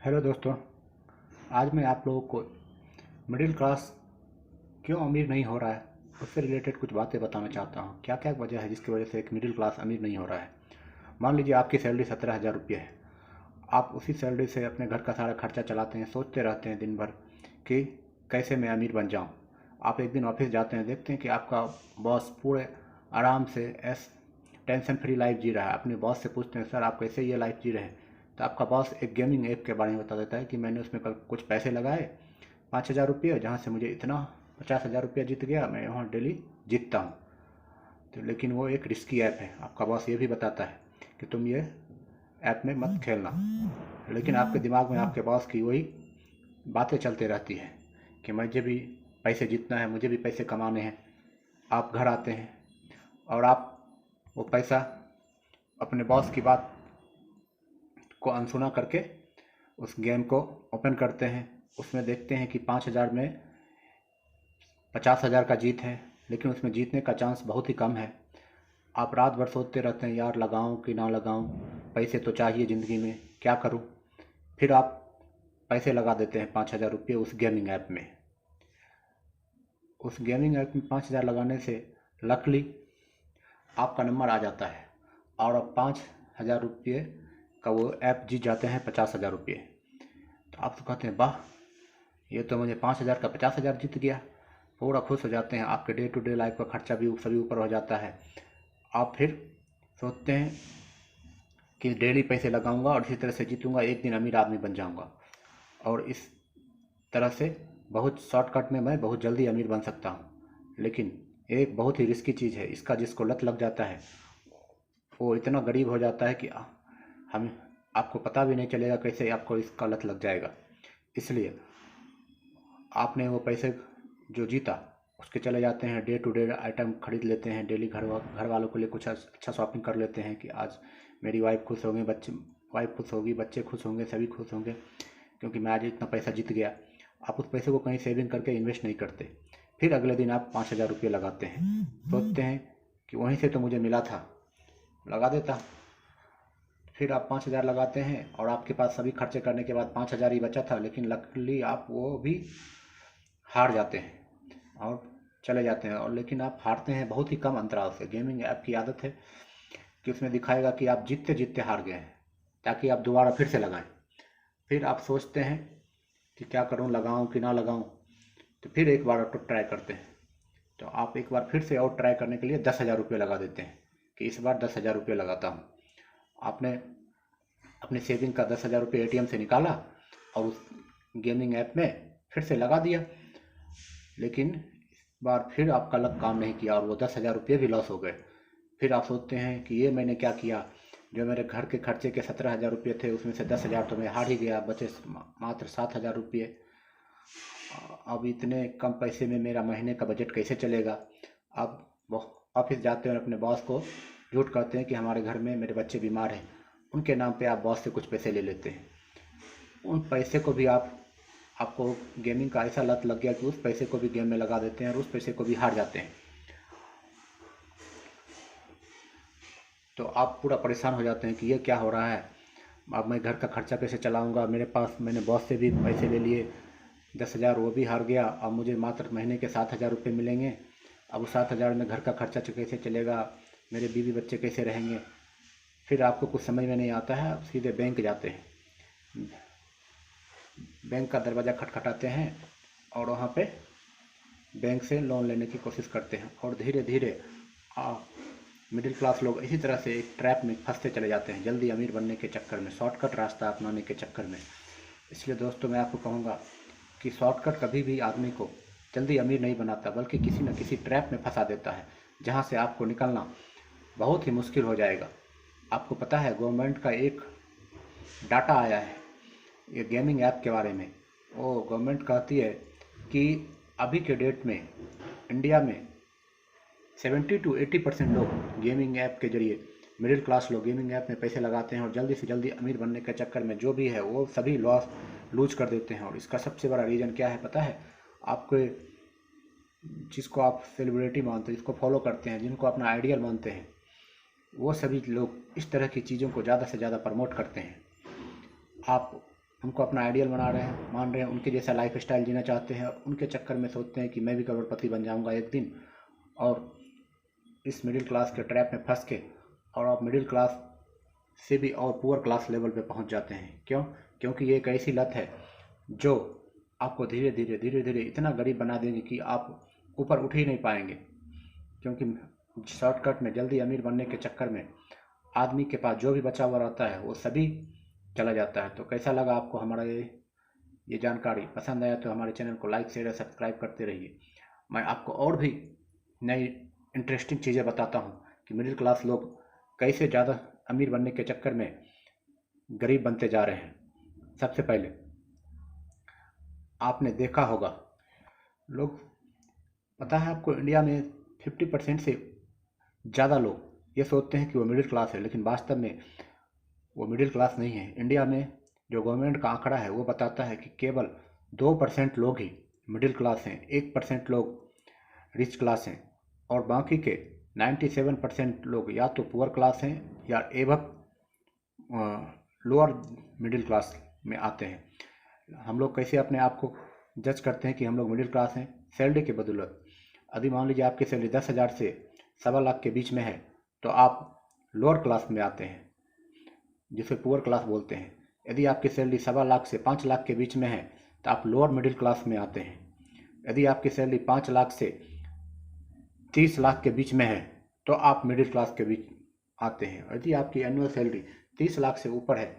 Hello दोस्तों। आज मैं आप लोगों को मिडिल क्लास क्यों अमीर नहीं हो रहा है उससे रिलेटेड कुछ बातें बताना चाहता हूँ। क्या क्या वजह है जिसकी वजह से एक मिडिल क्लास अमीर नहीं हो रहा है। मान लीजिए आपकी सैलरी 17,000 रुपये है। आप उसी सैलरी से अपने घर का सारा खर्चा चलाते हैं, सोचते रहते हैं दिन भर कि कैसे मैं अमीर बन जाऊँ। आप एक दिन ऑफिस जाते हैं, देखते हैं कि आपका बॉस पूरे आराम से टेंशन फ्री लाइफ जी रहा है। अपने बॉस से पूछते हैं, सर आप कैसे ये लाइफ जी रहे हैं। तो आपका बॉस एक गेमिंग ऐप के बारे में बता देता है कि मैंने उसमें कल कुछ पैसे लगाए 5,000 रुपये, जहाँ से मुझे इतना 50,000 रुपया जीत गया, मैं वहाँ डेली जीतता हूँ। तो लेकिन वो एक रिस्की ऐप है। आपका बॉस ये भी बताता है कि तुम ये ऐप में मत खेलना। लेकिन आपके दिमाग में आपके बॉस की वही बातें चलते रहती हैं कि मुझे भी पैसे जीतना है, मुझे भी पैसे कमाने हैं। आप घर आते हैं और आप वो पैसा अपने बॉस की बात को अनसुना करके उस गेम को ओपन करते हैं। उसमें देखते हैं कि 5,000 में 50,000 का जीत है, लेकिन उसमें जीतने का चांस बहुत ही कम है। आप रात भर सोचते रहते हैं, यार लगाऊं कि ना लगाऊं, पैसे तो चाहिए ज़िंदगी में, क्या करूं। फिर आप पैसे लगा देते हैं 5,000 रुपये उस गेमिंग ऐप में। उस गेमिंग ऐप में 5,000 लगाने से लकली आपका नंबर आ जाता है और अब 5,000 रुपये का वो ऐप जीत जाते हैं 50,000 रुपये। तो आप तो कहते हैं, वाह, ये तो मुझे 5,000 का 50,000 जीत गया। पूरा खुश हो जाते हैं। आपके डे टू डे लाइफ का खर्चा भी सभी ऊपर हो जाता है। आप फिर सोचते हैं कि डेली पैसे लगाऊंगा और इसी तरह से जीतूंगा, एक दिन अमीर आदमी बन जाऊंगा। और इस तरह से बहुत शॉर्टकट में मैं बहुत जल्दी अमीर बन सकता हूँ। लेकिन एक बहुत ही रिस्की चीज़ है, इसका जिसको लत लग जाता है वो इतना गरीब हो जाता है कि हम आपको पता भी नहीं चलेगा कैसे आपको इसका लत लग जाएगा। इसलिए आपने वो पैसे जो जीता उसके चले जाते हैं, डे टू डे आइटम खरीद लेते हैं, डेली घर वालों के लिए कुछ अच्छा शॉपिंग कर लेते हैं कि आज मेरी वाइफ खुश होंगे, वाइफ खुश होगी, बच्चे खुश होंगे, सभी खुश होंगे क्योंकि मैं आज इतना पैसा जीत गया। आप उस पैसे को कहीं सेविंग करके इन्वेस्ट नहीं करते। फिर अगले दिन आप 5,000 रुपये लगाते हैं, सोचते हैं कि वहीं से तो मुझे मिला था, लगा देता। फिर आप 5,000 लगाते हैं और आपके पास सभी खर्चे करने के बाद 5,000 ही बचा था, लेकिन लकीली आप वो भी हार जाते हैं और चले जाते हैं। और लेकिन आप हारते हैं बहुत ही कम अंतराल से। गेमिंग ऐप की आदत है कि उसमें दिखाएगा कि आप जीतते जीतते हार गए हैं, ताकि आप दोबारा फिर से लगाएं। फिर आप सोचते हैं कि क्या करूं, लगाऊं कि ना लगाऊं। तो फिर एक बार तो ट्राई करते हैं। तो आप एक बार फिर से और ट्राई करने के लिए 10,000 रुपये लगा देते हैं कि इस बार 10,000 रुपये लगाता हूँ। आपने अपने सेविंग का 10,000 रुपये एटीएम से निकाला और उस गेमिंग ऐप में फिर से लगा दिया। लेकिन इस बार फिर आपका लक काम नहीं किया और वो 10,000 रुपये भी लॉस हो गए। फिर आप सोचते हैं कि ये मैंने क्या किया, जो मेरे घर के खर्चे के 17,000 रुपये थे उसमें से 10,000 तो मैं हार ही गया, बचे मात्र 7,000 रुपये। अब इतने कम पैसे में मेरा महीने का बजट कैसे चलेगा। अब वो ऑफिस जाते हैं और अपने बॉस को झूठ कहते हैं कि हमारे घर में मेरे बच्चे बीमार हैं। उनके नाम पे आप बॉस से कुछ पैसे ले लेते हैं। उन पैसे को भी आपको गेमिंग का ऐसा लत लग गया कि उस पैसे को भी गेम में लगा देते हैं और उस पैसे को भी हार जाते हैं। तो आप पूरा परेशान हो जाते हैं कि ये क्या हो रहा है। अब मैं घर का खर्चा कैसे चलाऊंगा। मेरे पास मैंने बॉस से भी पैसे ले लिए 10,000, वो भी हार गया। अब मुझे मात्र महीने के 7,000 रुपये मिलेंगे। अब उस 7,000 में घर का खर्चा कैसे चलेगा, मेरे बीवी बच्चे कैसे रहेंगे। फिर आपको कुछ समझ में नहीं आता है, आप सीधे बैंक जाते हैं। बैंक का दरवाज़ा खटखटाते हैं और वहाँ पे बैंक से लोन लेने की कोशिश करते हैं। और धीरे धीरे मिडिल क्लास लोग इसी तरह से एक ट्रैप में फंसते चले जाते हैं, जल्दी अमीर बनने के चक्कर में, शॉर्टकट रास्ता अपनाने के चक्कर में। इसलिए दोस्तों मैं आपको कहूँगा कि शॉर्टकट कभी भी आदमी को जल्दी अमीर नहीं बनाता, बल्कि किसी न किसी ट्रैप में फंसा देता है, जहाँ से आपको निकलना बहुत ही मुश्किल हो जाएगा। आपको पता है गवर्नमेंट का एक डाटा आया है ये गेमिंग ऐप के बारे में। वो गवर्नमेंट कहती है कि अभी के डेट में इंडिया में 70 to 80% लोग गेमिंग ऐप के जरिए, मिडिल क्लास लोग गेमिंग ऐप में पैसे लगाते हैं और जल्दी से जल्दी अमीर बनने के चक्कर में जो भी है वो सभी लॉस लूज कर देते हैं। और इसका सबसे बड़ा रीज़न क्या है पता है आपको। जिसको आप सेलिब्रिटी मानते हैं, जिसको फॉलो करते हैं, जिनको अपना आइडियल मानते हैं, वो सभी लोग इस तरह की चीज़ों को ज़्यादा से ज़्यादा प्रमोट करते हैं। आप उनको अपना आइडियल बना रहे हैं, मान रहे हैं, उनके जैसा लाइफ स्टाइल जीना चाहते हैं, उनके चक्कर में सोचते हैं कि मैं भी करोड़पति बन जाऊंगा एक दिन, और इस मिडिल क्लास के ट्रैप में फंस के और आप मिडिल क्लास से भी और पुअर क्लास लेवल पे पहुंच जाते हैं। क्यों? क्योंकि ये एक ऐसी लत है जो आपको धीरे धीरे इतना गरीब बना देंगे कि आप ऊपर उठ ही नहीं पाएंगे। क्योंकि शॉर्टकट में जल्दी अमीर बनने के चक्कर में आदमी के पास जो भी बचा हुआ रहता है वो सभी चला जाता है। तो कैसा लगा आपको हमारा ये जानकारी? पसंद आया तो हमारे चैनल को लाइक शेयर सब्सक्राइब करते रहिए। मैं आपको और भी नई इंटरेस्टिंग चीज़ें बताता हूँ कि मिडिल क्लास लोग कैसे ज़्यादा अमीर बनने के चक्कर में गरीब बनते जा रहे हैं। सबसे पहले आपने देखा होगा, लोग, पता है आपको, इंडिया में 50% से ज़्यादा लोग ये सोचते हैं कि वो मिडिल क्लास है, लेकिन वास्तव में वो मिडिल क्लास नहीं है। इंडिया में जो गवर्नमेंट का आंकड़ा है वो बताता है कि केवल 2% लोग ही मिडिल क्लास हैं, 1% लोग रिच क्लास हैं, और बाकी के 97% लोग या तो पुअर क्लास हैं या एवं लोअर मिडिल क्लास में आते हैं। हम लोग कैसे अपने आप को जज करते हैं कि हम लोग मिडिल क्लास हैं? सैलरी के बदौलत। अभी मान लीजिए आपकी सैलरी 10,000 से 1.25 लाख के बीच में है तो आप लोअर क्लास में आते हैं, जिसे पुअर क्लास बोलते हैं। यदि आपकी सैलरी 1.25 से 5 लाख के बीच में है तो आप लोअर मिडिल क्लास में आते हैं। यदि आपकी सैलरी 5 लाख से 30 लाख के बीच में है तो आप मिडिल क्लास के बीच आते हैं। यदि आपकी एनुअल सैलरी 30 लाख से ऊपर है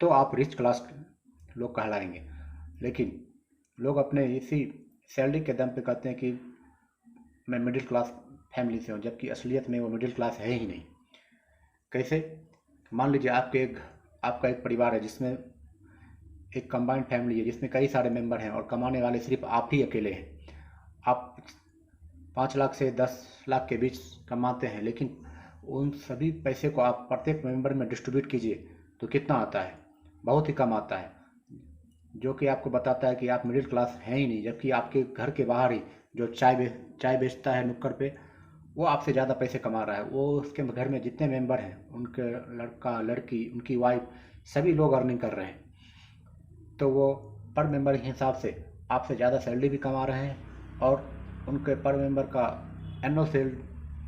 तो आप रिच क्लास लोग कहलाएंगे। लेकिन लोग अपने इसी सैलरी के दम पे कहते हैं कि मैं मिडिल क्लास फैमिली से हूँ, जबकि असलियत में वो मिडिल क्लास है ही नहीं। कैसे? मान लीजिए आपका एक परिवार है जिसमें एक कंबाइंड फैमिली है जिसमें कई सारे मेंबर हैं और कमाने वाले सिर्फ आप ही अकेले हैं। आप 5 लाख से 10 लाख के बीच कमाते हैं, लेकिन उन सभी पैसे को आप प्रत्येक मेंबर में डिस्ट्रीब्यूट कीजिए तो कितना आता है? बहुत ही कम आता है, जो कि आपको बताता है कि आप मिडिल क्लास हैं ही नहीं। जबकि आपके घर के बाहर ही जो चाय बेचता है नुक्कड़ पे, वो आपसे ज़्यादा पैसे कमा रहा है। वो उसके घर में जितने मेंबर हैं, उनके लड़का लड़की, उनकी वाइफ, सभी लोग अर्निंग कर रहे हैं, तो वो पर मेंबर के हिसाब से आपसे ज़्यादा सैलरी भी कमा रहे हैं, और उनके पर मेंबर का एनुअल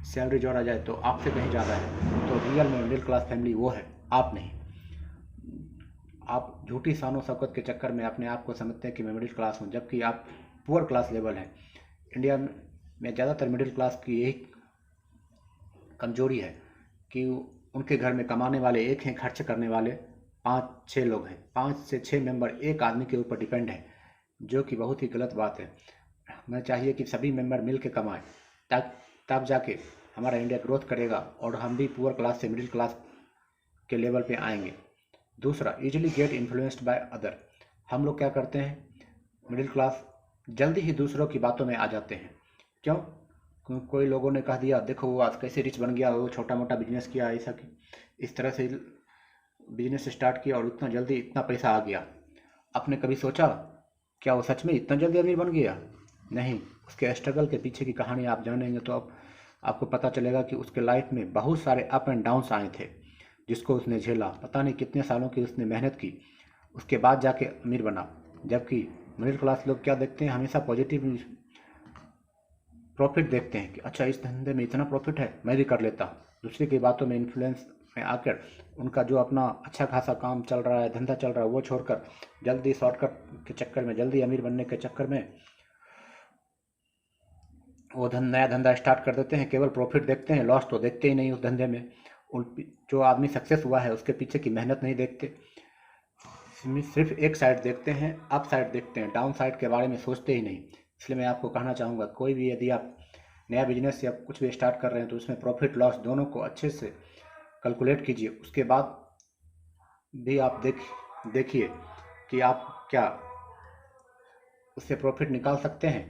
सैलरी जोड़ा जाए तो आपसे कहीं ज़्यादा है। तो रियल में मिडिल क्लास फैमिली वो है, आप नहीं। आप झूठी शानो शौकत के चक्कर में अपने आप को समझते हैं कि मैं मिडिल क्लास हूँ, जबकि आप पुअर क्लास लेवल हैं। इंडिया में ज़्यादातर मिडिल क्लास की यही कमजोरी है कि उनके घर में कमाने वाले एक हैं, खर्च करने वाले 5-6 लोग हैं। 5 से 6 मेंबर एक आदमी के ऊपर डिपेंड है, जो कि बहुत ही गलत बात है। हमें चाहिए कि सभी मेंबर मिल के कमाएं, तब जाके हमारा इंडिया ग्रोथ करेगा और हम भी पुअर क्लास से मिडिल क्लास के लेवल पे आएंगे। दूसरा, easily get influenced by other. हम लोग क्या करते हैं, मिडिल क्लास जल्दी ही दूसरों की बातों में आ जाते हैं। क्यों? कोई लोगों ने कह दिया, देखो वो आज कैसे रिच बन गया, वो छोटा मोटा बिजनेस किया, ऐसा कि इस तरह से बिजनेस स्टार्ट किया और इतना जल्दी इतना पैसा आ गया। आपने कभी सोचा क्या वो सच में इतना जल्दी अमीर बन गया? नहीं। उसके स्ट्रगल के पीछे की कहानी आप जानेंगे तो आपको पता चलेगा कि उसके लाइफ में बहुत सारे अप एंड डाउन्स आए थे, जिसको उसने झेला। पता नहीं कितने सालों की उसने मेहनत की, उसके बाद जाके अमीर बना। जबकि मिडिल क्लास लोग क्या देखते हैं, हमेशा पॉजिटिव प्रॉफिट देखते हैं कि अच्छा इस धंधे में इतना प्रॉफिट है, मैं भी कर लेता हूँ। दूसरे की बातों में इन्फ्लुएंस में आकर उनका जो अपना अच्छा खासा काम चल रहा है, धंधा चल रहा है, वो छोड़कर जल्दी शॉर्टकट के चक्कर में, जल्दी अमीर बनने के चक्कर में वो नया धंधा स्टार्ट कर देते हैं। केवल प्रॉफिट देखते हैं, लॉस तो देखते ही नहीं उस धंधे में। जो आदमी सक्सेस हुआ है उसके पीछे की मेहनत नहीं देखते, सिर्फ एक साइड देखते हैं, अप साइड देखते हैं, डाउन साइड के बारे में सोचते ही नहीं। इसलिए मैं आपको कहना चाहूँगा, कोई भी यदि आप नया बिजनेस या कुछ भी स्टार्ट कर रहे हैं तो उसमें प्रॉफिट लॉस दोनों को अच्छे से कैलकुलेट कीजिए। उसके बाद भी आप देखिए कि आप क्या उससे प्रॉफिट निकाल सकते हैं,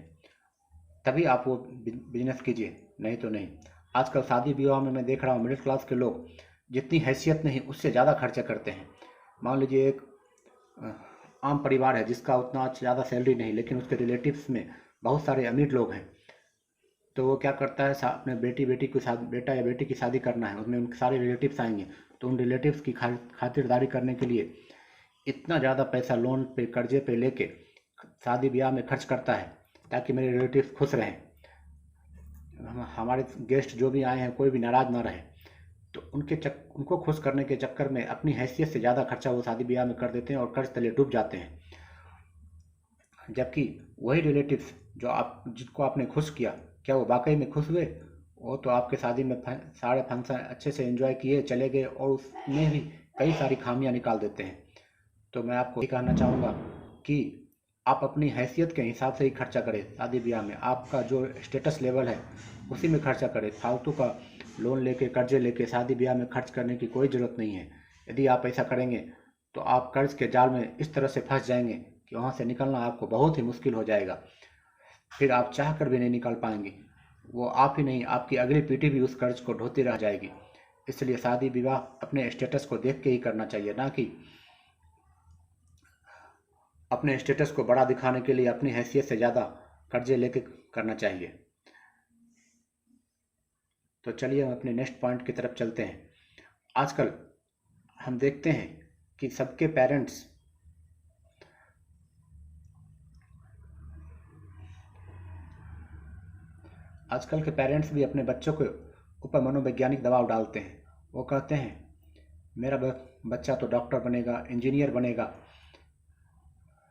तभी आप वो बिजनेस कीजिए, नहीं तो नहीं। आजकल शादी विवाह में मैं देख रहा हूँ मिडिल क्लास के लोग जितनी हैसियत नहीं उससे ज़्यादा खर्चा करते हैं। मान लीजिए एक आम परिवार है जिसका उतना ज़्यादा सैलरी नहीं, लेकिन उसके रिलेटिव्स में बहुत सारे अमीर लोग हैं, तो वो क्या करता है, अपने बेटा या बेटी की शादी करना है, उसमें उनके सारे रिलेटिव्स आएंगे, तो उन रिलेटिव्स की खातिरदारी करने के लिए इतना ज़्यादा पैसा लोन पे कर्जे पे लेके शादी ब्याह में खर्च करता है ताकि मेरे रिलेटिव्स खुश रहें, हमारे गेस्ट जो भी आए हैं कोई भी नाराज़ ना रहे। तो उनको खुश करने के चक्कर में अपनी हैसियत से ज़्यादा खर्चा वो शादी ब्याह में कर देते हैं और कर्ज तले डूब जाते हैं। जबकि वही रिलेटिव्स जो जिनको आपने खुश किया, क्या वो वाकई में खुश हुए? वो तो आपके शादी में सारे फंक्शन अच्छे से एंजॉय किए चले गए और उसमें भी कई सारी खामियां निकाल देते हैं। तो मैं आपको ये कहना चाहूँगा कि आप अपनी हैसियत के हिसाब से ही खर्चा करें। शादी ब्याह में आपका जो स्टेटस लेवल है उसी में खर्चा करें। फालतू का लोन लेके कर्जे लेके शादी ब्याह में खर्च करने की कोई ज़रूरत नहीं है। यदि आप ऐसा करेंगे तो आप कर्ज के जाल में इस तरह से फंस जाएंगे कि वहाँ से निकलना आपको बहुत ही मुश्किल हो जाएगा। फिर आप चाह कर भी नहीं निकल पाएंगे। वो आप ही नहीं, आपकी अगली पीढ़ी भी उस कर्ज को ढोती रह जाएगी। इसलिए शादी विवाह अपने स्टेटस को देख के ही करना चाहिए, ना कि अपने स्टेटस को बड़ा दिखाने के लिए अपनी हैसियत से ज़्यादा कर्जे लेके करना चाहिए। तो चलिए हम अपने नेक्स्ट पॉइंट की तरफ चलते हैं। आजकल हम देखते हैं कि सबके पेरेंट्स आजकल के पेरेंट्स भी अपने बच्चों के ऊपर मनोवैज्ञानिक दबाव डालते हैं। वो कहते हैं मेरा बच्चा तो डॉक्टर बनेगा, इंजीनियर बनेगा,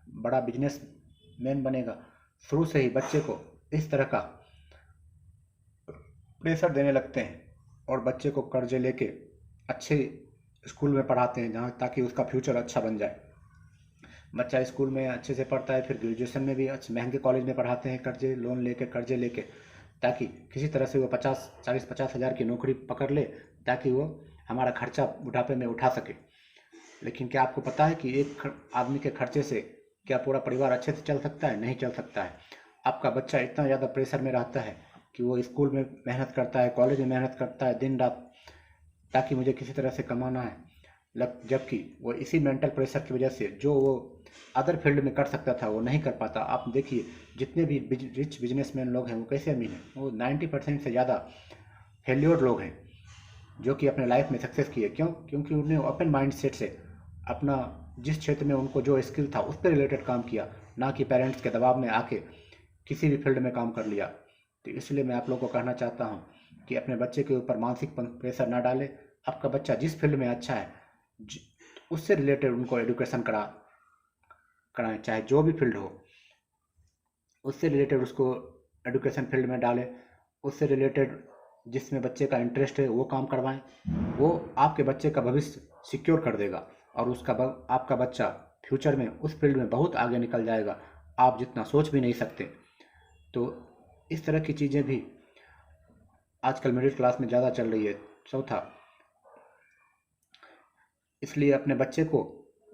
बड़ा बिजनेस मैन बनेगा। शुरू से ही बच्चे को इस तरह का प्रेशर देने लगते हैं और बच्चे को कर्जे लेके अच्छे स्कूल में पढ़ाते हैं जहाँ ताकि उसका फ्यूचर अच्छा बन जाए। बच्चा स्कूल में अच्छे से पढ़ता है, फिर ग्रेजुएशन में भी अच्छे महंगे कॉलेज में पढ़ाते हैं कर्जे लेके ताकि किसी तरह से वो 40-50 हज़ार की नौकरी पकड़ ले ताकि वो हमारा खर्चा बुढ़ापे में उठा सके। लेकिन क्या आपको पता है कि एक आदमी के खर्चे से क्या पूरा परिवार अच्छे से चल सकता है? नहीं चल सकता है। आपका बच्चा इतना ज़्यादा प्रेशर में रहता है कि वो स्कूल में मेहनत करता है, कॉलेज में मेहनत करता है दिन रात ताकि मुझे किसी तरह से कमाना है, जबकि वो इसी मेंटल प्रेशर की वजह से जो वो अदर फील्ड में कर सकता था वो नहीं कर पाता। आप देखिए जितने भी रिच बिजनेसमैन लोग हैं वो कैसे अमीर हैं? वो 90% से ज़्यादा फेल्योर लोग हैं जो कि अपने लाइफ में सक्सेस किए। क्यों? क्योंकि उन्होंने ओपन माइंड सेट से अपना जिस क्षेत्र में उनको जो स्किल था उस पर रिलेटेड काम किया, ना कि पेरेंट्स के दबाव में आके किसी भी फील्ड में काम कर लिया। तो इसलिए मैं आप लोगों को कहना चाहता हूँ कि अपने बच्चे के ऊपर मानसिक प्रेशर ना डालें। आपका बच्चा जिस फील्ड में अच्छा है उससे रिलेटेड उनको एजुकेशन कराएं, चाहे जो भी फील्ड हो उससे रिलेटेड उसको एजुकेशन फील्ड में डालें। उससे रिलेटेड जिसमें बच्चे का इंटरेस्ट है वो काम करवाएं। वो आपके बच्चे का भविष्य सिक्योर कर देगा और आपका बच्चा फ्यूचर में उस फील्ड में बहुत आगे निकल जाएगा, आप जितना सोच भी नहीं सकते। तो इस तरह की चीज़ें भी आजकल मिडिल क्लास में ज़्यादा चल रही है। चौथा, इसलिए अपने बच्चे को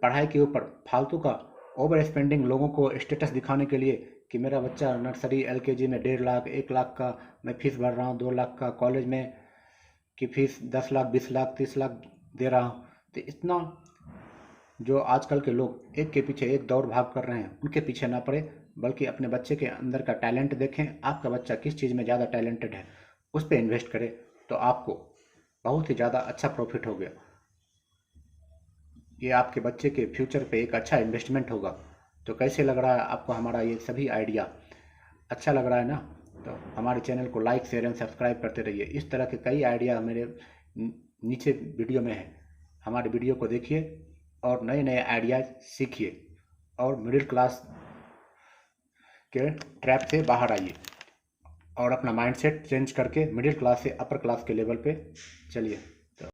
पढ़ाई के ऊपर फालतू का ओवर स्पेंडिंग, लोगों को स्टेटस दिखाने के लिए कि मेरा बच्चा नर्सरी LKG में 1.5 लाख 1 लाख का मैं फीस भर रहा हूँ, 2 लाख का कॉलेज में की फीस 10 लाख 20 लाख 30 लाख दे रहा हूँ। तो इतना जो आजकल के लोग एक के पीछे एक दौड़ भाग कर रहे हैं उनके पीछे ना पड़े, बल्कि अपने बच्चे के अंदर का टैलेंट देखें। आपका बच्चा किस चीज़ में ज़्यादा टैलेंटेड है उस पर इन्वेस्ट करें तो आपको बहुत ही ज़्यादा अच्छा प्रॉफिट हो गया। ये आपके बच्चे के फ्यूचर पे एक अच्छा इन्वेस्टमेंट होगा। तो कैसे लग रहा है आपको हमारा ये सभी आइडिया? अच्छा लग रहा है ना? तो हमारे चैनल को लाइक शेयर एंड सब्सक्राइब करते रहिए। इस तरह के कई आइडिया मेरे नीचे वीडियो में है, हमारे वीडियो को देखिए और नए नए आइडियाज सीखिए और मिडिल क्लास के ट्रैप से बाहर आइए और अपना माइंडसेट चेंज करके मिडिल क्लास से अपर क्लास के लेवल पे चलिए।